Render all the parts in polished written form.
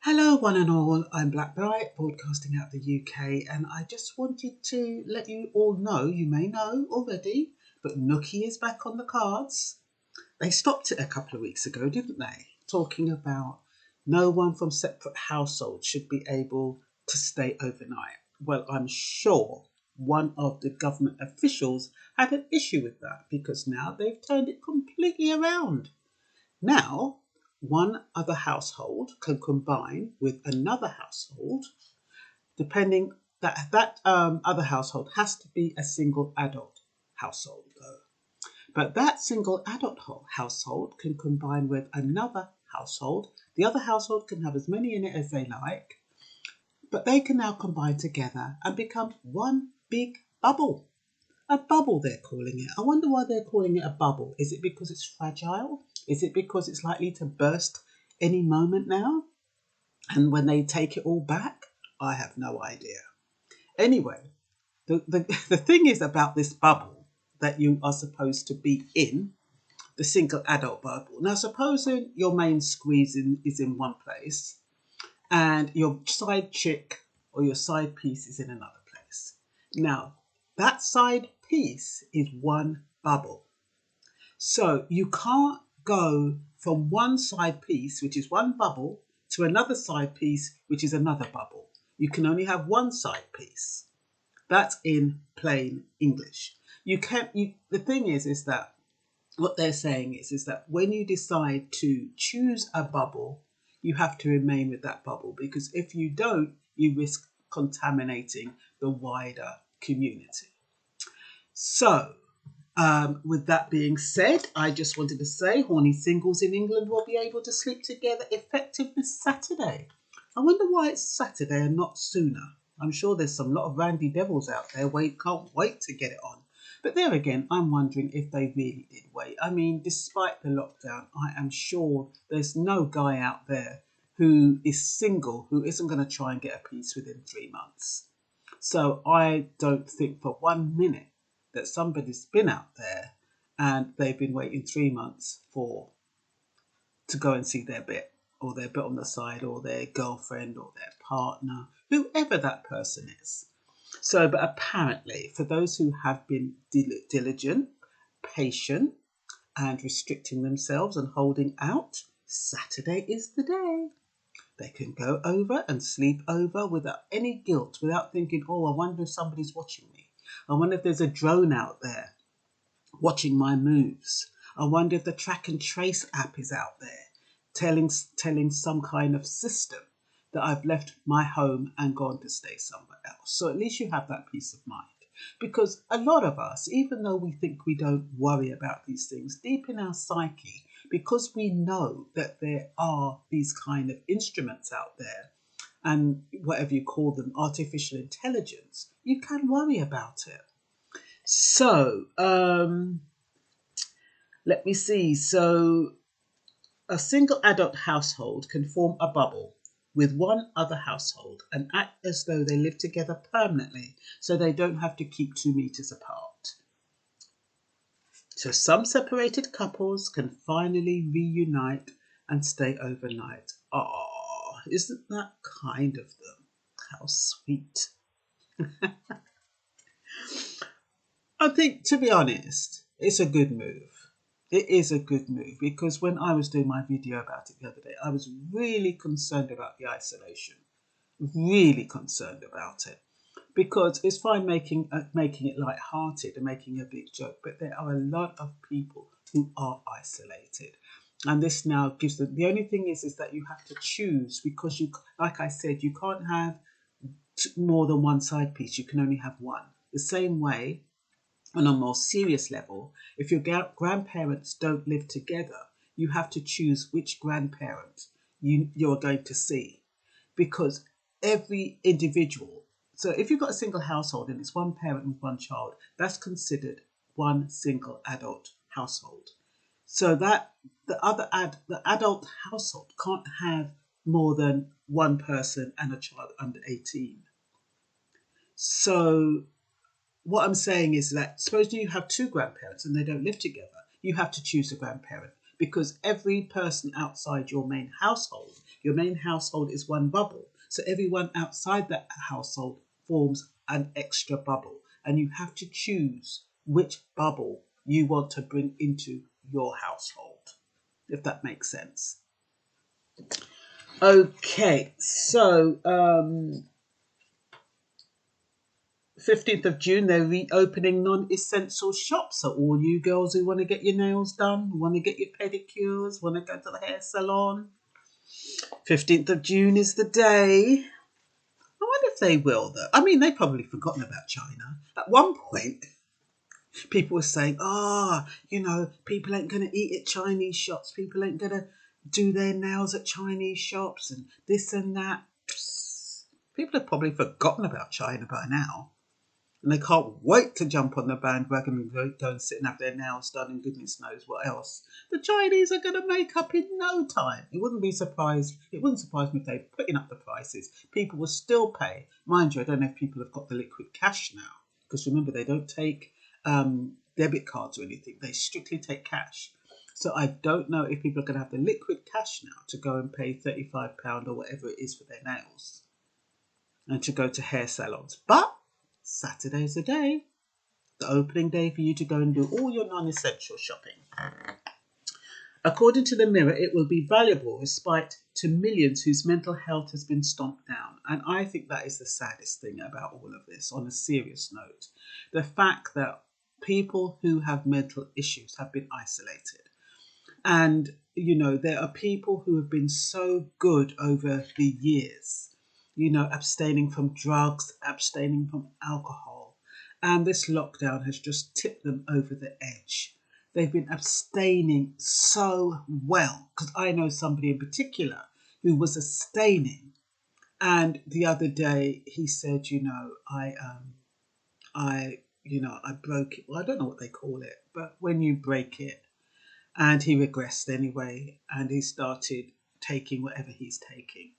Hello, one and all. I'm Blackbright, broadcasting out the UK, and I just wanted to let you all know, you may know already, but Nookie is back on the cards. They stopped it a couple of weeks ago, didn't they? Talking about no one from separate households should be able to stay overnight. Well, I'm sure one of the government officials had an issue with that because now they've turned it completely around. Now, one other household can combine with another household, depending that other household has to be a single adult household, though. But that single adult household can combine with another household. The other household can have as many in it as they like, but they can now combine together and become one big bubble. A bubble, they're calling it. I wonder why they're calling it a bubble. Is it because it's fragile? Is it because it's likely to burst any moment now? And when they take it all back, I have no idea. Anyway, the thing is about this bubble that you are supposed to be in, the single adult bubble. Now, supposing your main squeeze is in one place and your side chick or your side piece is in another place. Now, that side piece is one bubble. So you can't go from one side piece, which is one bubble, to another side piece, which is another bubble. You can only have one side piece. That's in plain English. You can't. The thing is that what they're saying is that when you decide to choose a bubble, you have to remain with that bubble because if you don't, you risk contaminating the wider community. So, with that being said, I just wanted to say horny singles in England will be able to sleep together effective this Saturday. I wonder why it's Saturday and not sooner. I'm sure there's some lot of randy devils out there can't wait to get it on. But there again, I'm wondering if they really did wait. I mean, despite the lockdown, I am sure there's no guy out there who is single who isn't going to try and get a piece within 3 months. So I don't think for 1 minute that somebody's been out there and they've been waiting 3 months to go and see their bit or their bit on the side or their girlfriend or their partner, whoever that person is. So, but apparently, for those who have been diligent, patient, and restricting themselves and holding out, Saturday is the day. They can go over and sleep over without any guilt, without thinking, oh, I wonder if somebody's watching me. I wonder if there's a drone out there watching my moves. I wonder if the track and trace app is out there telling some kind of system that I've left my home and gone to stay somewhere else. So at least you have that peace of mind. Because a lot of us, even though we think we don't worry about these things, deep in our psyche, because we know that there are these kind of instruments out there and whatever you call them, artificial intelligence, you can worry about it. So, let me see. So, a single adult household can form a bubble with one other household and act as though they live together permanently so they don't have to keep 2 meters apart. So some separated couples can finally reunite and stay overnight. Oh, isn't that kind of them? How sweet. I think, to be honest, it's a good move. It is a good move because when I was doing my video about it the other day, I was really concerned about the isolation. Really concerned about it because it's fine making it light-hearted and making a big joke, but there are a lot of people who are isolated, and this now gives them. The only thing is that you have to choose because you, like I said, you can't have more than one side piece. You can only have one. The same way, on a more serious level, if your grandparents don't live together, you have to choose which grandparent you're going to see because every individual. So if you've got a single household and it's one parent with one child, that's considered one single adult household. So that the adult household can't have more than one person and a child under 18. So what I'm saying is that suppose you have two grandparents and they don't live together, you have to choose a grandparent because every person outside your main household Your main household is one bubble. So everyone outside that household forms an extra bubble. And you have to choose which bubble you want to bring into your household, if that makes sense. Okay, so 15th of June, they're reopening non-essential shops. So all you girls who want to get your nails done, want to get your pedicures, want to go to the hair salon, 15th of June is the day. I wonder if they will, though. I mean, they've probably forgotten about China. At one point, people were saying, people ain't going to eat at Chinese shops. People ain't going to do their nails at Chinese shops and this and that. People have probably forgotten about China by now. And they can't wait to jump on the bandwagon and go and sit and have their nails done and goodness knows what else. The Chinese are going to make up in no time. It wouldn't surprise me if they're putting up the prices. People will still pay. Mind you, I don't know if people have got the liquid cash now. Because remember, they don't take debit cards or anything. They strictly take cash. So I don't know if people are going to have the liquid cash now to go and pay £35 or whatever it is for their nails. And to go to hair salons. But Saturday's the day, the opening day for you to go and do all your non-essential shopping. According to the Mirror, it will be valuable respite to millions whose mental health has been stomped down. And I think that is the saddest thing about all of this, on a serious note. The fact that people who have mental issues have been isolated. And, there are people who have been so good over the years, abstaining from drugs, abstaining from alcohol. And this lockdown has just tipped them over the edge. They've been abstaining so well, because I know somebody in particular who was abstaining. And the other day he said, I broke it. Well, I don't know what they call it, but when you break it, and he regressed anyway, and he started taking whatever he's taking.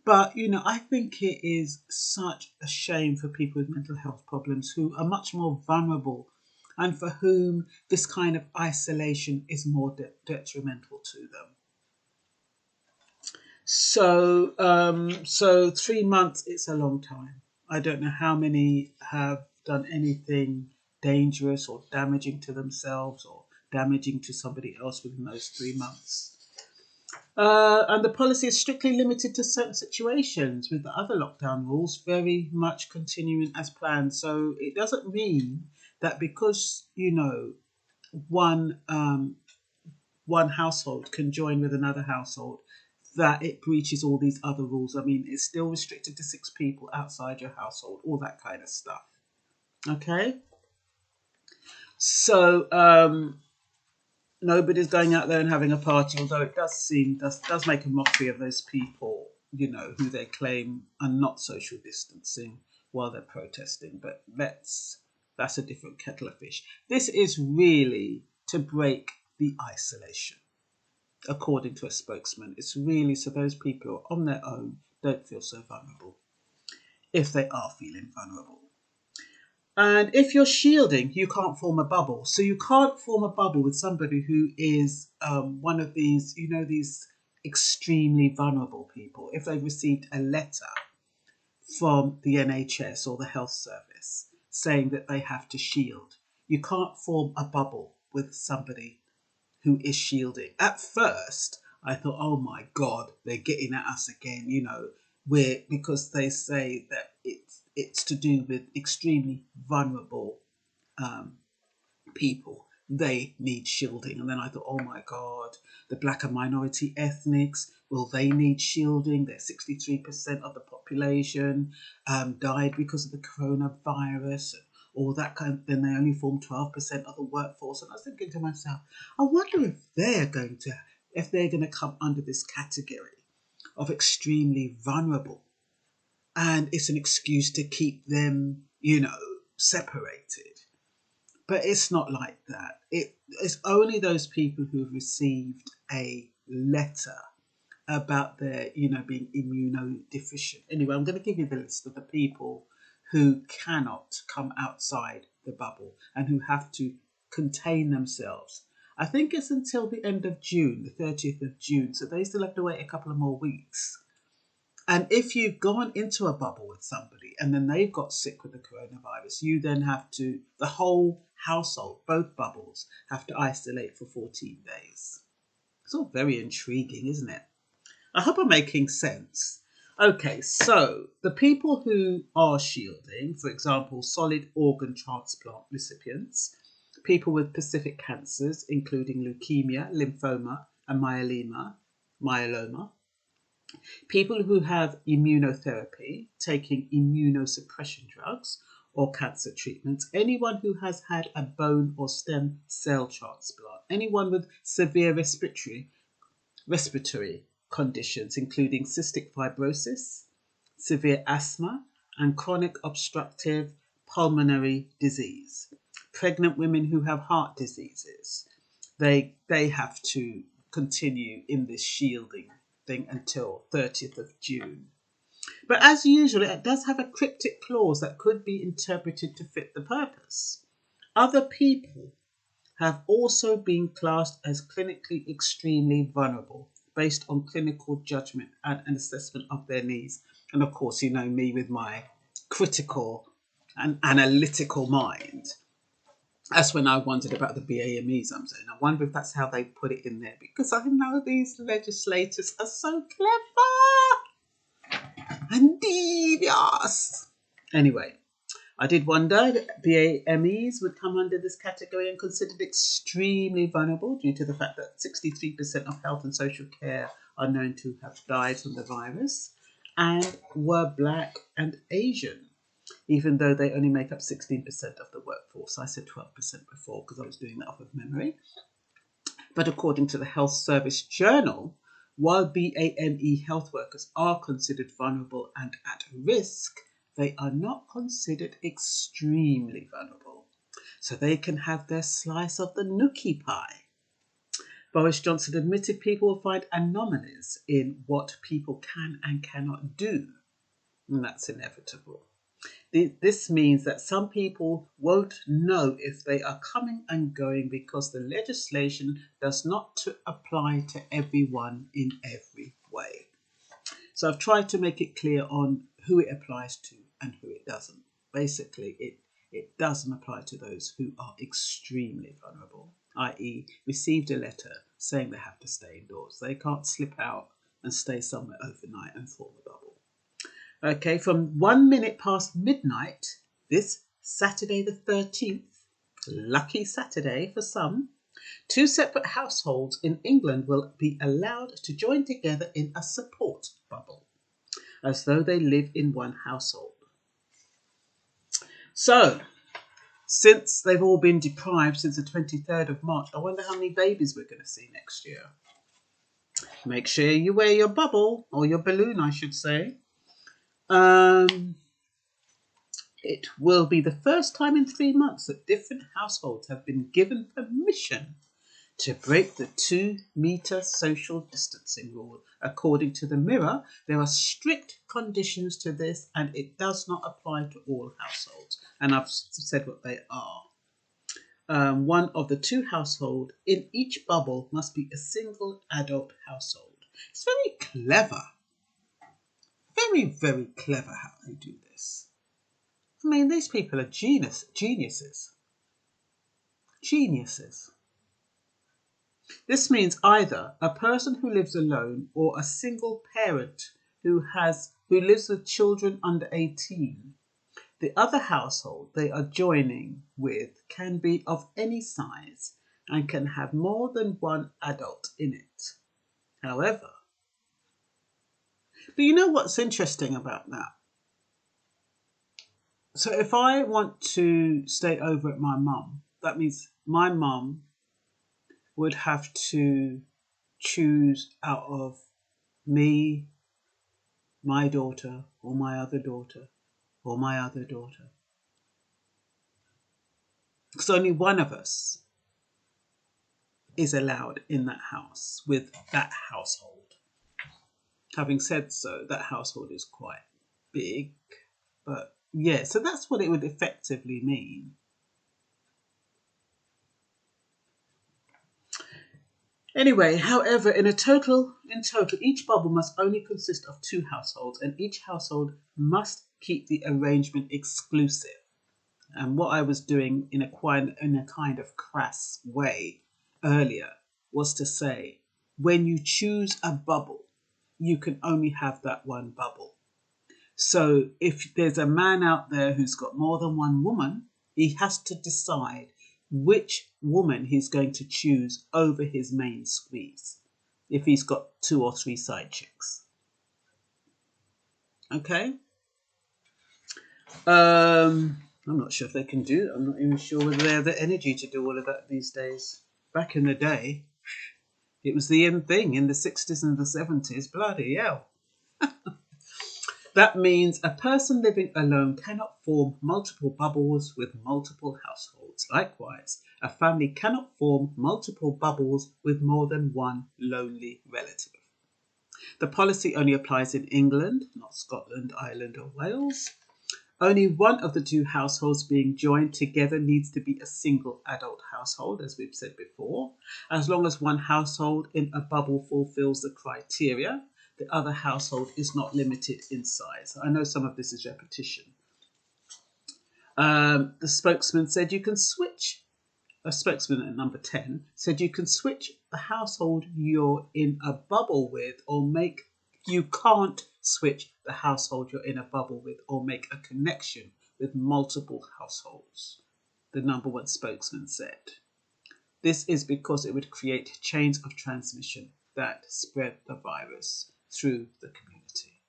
But, I think it is such a shame for people with mental health problems who are much more vulnerable and for whom this kind of isolation is more detrimental to them. So 3 months, it's a long time. I don't know how many have done anything dangerous or damaging to themselves or damaging to somebody else within those 3 months. And the policy is strictly limited to certain situations, with the other lockdown rules very much continuing as planned. So it doesn't mean that because, one household can join with another household, that it breaches all these other rules. I mean, it's still restricted to 6 people outside your household, all that kind of stuff. Okay? So, nobody's going out there and having a party, although it does make a mockery of those people, who they claim are not social distancing while they're protesting. But that's a different kettle of fish. This is really to break the isolation, according to a spokesman. It's really so those people who are on their own don't feel so vulnerable, if they are feeling vulnerable. And if you're shielding, you can't form a bubble. So you can't form a bubble with somebody who is one of these, these extremely vulnerable people. If they've received a letter from the NHS or the health service saying that they have to shield, you can't form a bubble with somebody who is shielding. At first, I thought, oh my God, they're getting at us again, because they say that it's to do with extremely vulnerable people. They need shielding. And then I thought, oh my God, the black and minority ethnics, will they need shielding? They're 63% of the population, died because of the coronavirus and all that kind of, then they only form 12% of the workforce. And I was thinking to myself, I wonder if they're going to come under this category of extremely vulnerable. And it's an excuse to keep them, separated. But it's not like that. It's only those people who have received a letter about their, being immunodeficient. Anyway, I'm going to give you the list of the people who cannot come outside the bubble and who have to contain themselves. I think it's until the end of June, the 30th of June. So they still have to wait a couple of more weeks. And if you've gone into a bubble with somebody and then they've got sick with the coronavirus, you then have to, the whole household, both bubbles, have to isolate for 14 days. It's all very intriguing, isn't it? I hope I'm making sense. Okay, so the people who are shielding, for example, solid organ transplant recipients, people with specific cancers, including leukemia, lymphoma, and myeloma, people who have immunotherapy, taking immunosuppression drugs or cancer treatments, anyone who has had a bone or stem cell transplant, anyone with severe respiratory conditions, including cystic fibrosis, severe asthma, and chronic obstructive pulmonary disease. Pregnant women who have heart diseases, they have to continue in this shielding thing until 30th of June. But as usual, it does have a cryptic clause that could be interpreted to fit the purpose. Other people have also been classed as clinically extremely vulnerable based on clinical judgment and an assessment of their needs. And of course, you know me with my critical and analytical mind. That's when I wondered about the BAMEs, I'm saying. I wonder if that's how they put it in there, because I know these legislators are so clever and devious. Anyway, I did wonder that BAMEs would come under this category and considered extremely vulnerable due to the fact that 63% of health and social care are known to have died from the virus and were Black and Asian, even though they only make up 16% of the workforce. I said 12% before because I was doing that off of memory. But according to the Health Service Journal, while BAME health workers are considered vulnerable and at risk, they are not considered extremely vulnerable. So they can have their slice of the nookie pie. Boris Johnson admitted people will find anomalies in what people can and cannot do. And that's inevitable. This means that some people won't know if they are coming and going because the legislation does not apply to everyone in every way. So I've tried to make it clear on who it applies to and who it doesn't. Basically, it doesn't apply to those who are extremely vulnerable, i.e. received a letter saying they have to stay indoors. They can't slip out and stay somewhere overnight and form a bubble. Okay, from 1 minute past midnight, this Saturday the 13th, lucky Saturday for some, 2 separate households in England will be allowed to join together in a support bubble, as though they live in one household. So, since they've all been deprived since the 23rd of March, I wonder how many babies we're going to see next year. Make sure you wear your bubble, or your balloon, I should say. It will be the first time in 3 months that different households have been given permission to break the 2-metre social distancing rule. According to the Mirror, there are strict conditions to this and it does not apply to all households. And I've said what they are. One of the 2 households in each bubble must be a single adult household. It's very clever. Very, very clever how they do this. I mean, these people are geniuses. Geniuses. This means either a person who lives alone or a single parent who lives with children under 18. The other household they are joining with can be of any size and can have more than one adult in it. However, but you know what's interesting about that? So if I want to stay over at my mum, that means my mum would have to choose out of me, my daughter, or my other daughter, or my other daughter. Because only one of us is allowed in that house with that household. Having said so, that household is quite big, but yeah, so that's what it would effectively mean. Anyway, however, in total, each bubble must only consist of 2 households, and each household must keep the arrangement exclusive. And what I was doing in a kind of crass way earlier was to say, when you choose a bubble, you can only have that one bubble. So if there's a man out there who's got more than one woman, he has to decide which woman he's going to choose over his main squeeze if he's got 2 or 3 side chicks. Okay? I'm not sure if they can do it. I'm not even sure whether they have the energy to do all of that these days. Back in the day, it was the in thing in the 60s and the 70s. Bloody hell. That means a person living alone cannot form multiple bubbles with multiple households. Likewise, a family cannot form multiple bubbles with more than one lonely relative. The policy only applies in England, not Scotland, Ireland, or Wales. Only one of the 2 households being joined together needs to be a single adult household, as we've said before. As long as one household in a bubble fulfills the criteria, the other household is not limited in size. I know some of this is repetition. The spokesman said you can switch. A spokesman at number 10 said you can switch the household you're in a bubble with you can't switch the household you're in a bubble with or make a connection with multiple households, the number 1 spokesman said. This is because it would create chains of transmission that spread the virus through the community.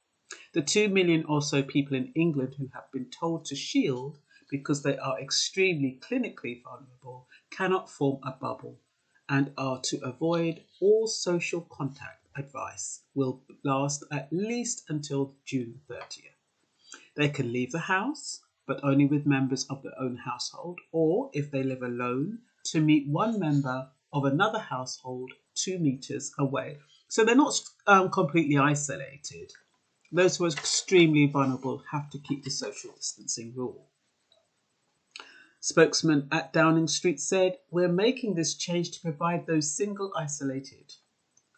The 2 million or so people in England who have been told to shield because they are extremely clinically vulnerable cannot form a bubble and are to avoid all social contact. Advice will last at least until June 30th. They can leave the house, but only with members of their own household, or if they live alone, to meet one member of another household 2 meters away. So they're not completely isolated. Those who are extremely vulnerable have to keep the social distancing rule. Spokesman at Downing Street said, "We're making this change to provide those single isolated,"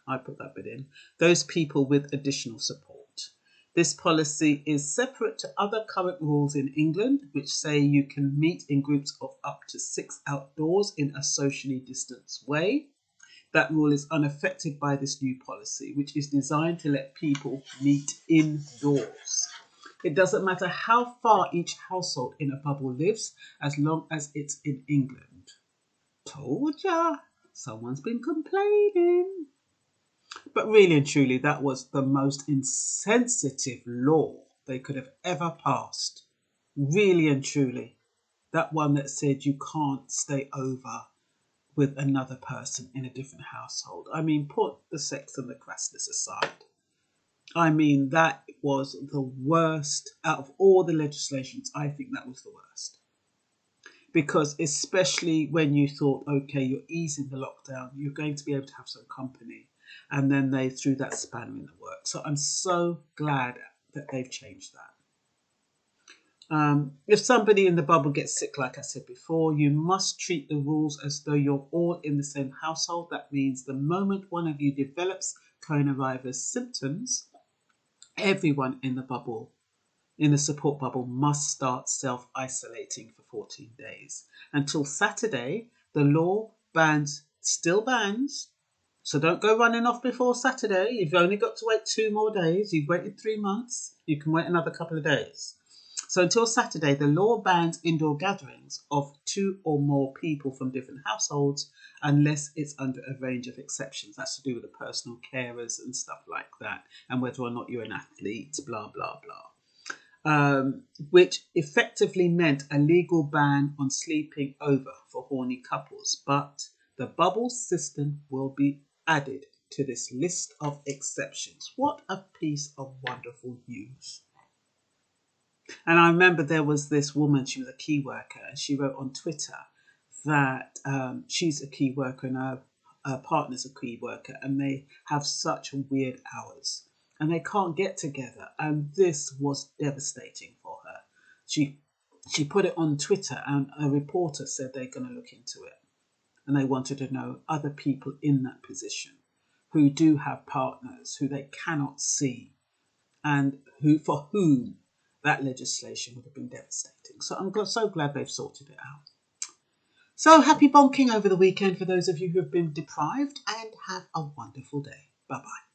I put that bit in, "those people with additional support. This policy is separate to other current rules in England, which say you can meet in groups of up to 6 outdoors in a socially distanced way. That rule is unaffected by this new policy, which is designed to let people meet indoors. It doesn't matter how far each household in a bubble lives, as long as it's in England." Told ya, someone's been complaining. But really and truly, that was the most insensitive law they could have ever passed. Really and truly. That one that said you can't stay over with another person in a different household. I mean, put the sex and the crassness aside. I mean, that was the worst out of all the legislations. I think that was the worst. Because especially when you thought, okay, you're easing the lockdown, you're going to be able to have some company. And then they threw that spanner in the works. So I'm so glad that they've changed that. If somebody in the bubble gets sick, like I said before, you must treat the rules as though you're all in the same household. That means the moment one of you develops coronavirus symptoms, everyone in the bubble, in the support bubble, must start self-isolating for 14 days. Until Saturday, the law still bans. So don't go running off before Saturday. You've only got to wait 2 more days. You've waited 3 months. You can wait another couple of days. So until Saturday, the law bans indoor gatherings of 2 or more people from different households unless it's under a range of exceptions. That's to do with the personal carers and stuff like that, and whether or not you're an athlete, blah, blah, blah. Which effectively meant a legal ban on sleeping over for horny couples. But the bubble system will be added to this list of exceptions. What a piece of wonderful news. And I remember there was this woman, she was a key worker, and she wrote on Twitter that she's a key worker and her partner's a key worker, and they have such weird hours and they can't get together. And this was devastating for her. She put it on Twitter, and a reporter said they're going to look into it. And they wanted to know other people in that position who do have partners who they cannot see and for whom that legislation would have been devastating. So I'm so glad they've sorted it out. So happy bonking over the weekend for those of you who have been deprived, and have a wonderful day. Bye-bye.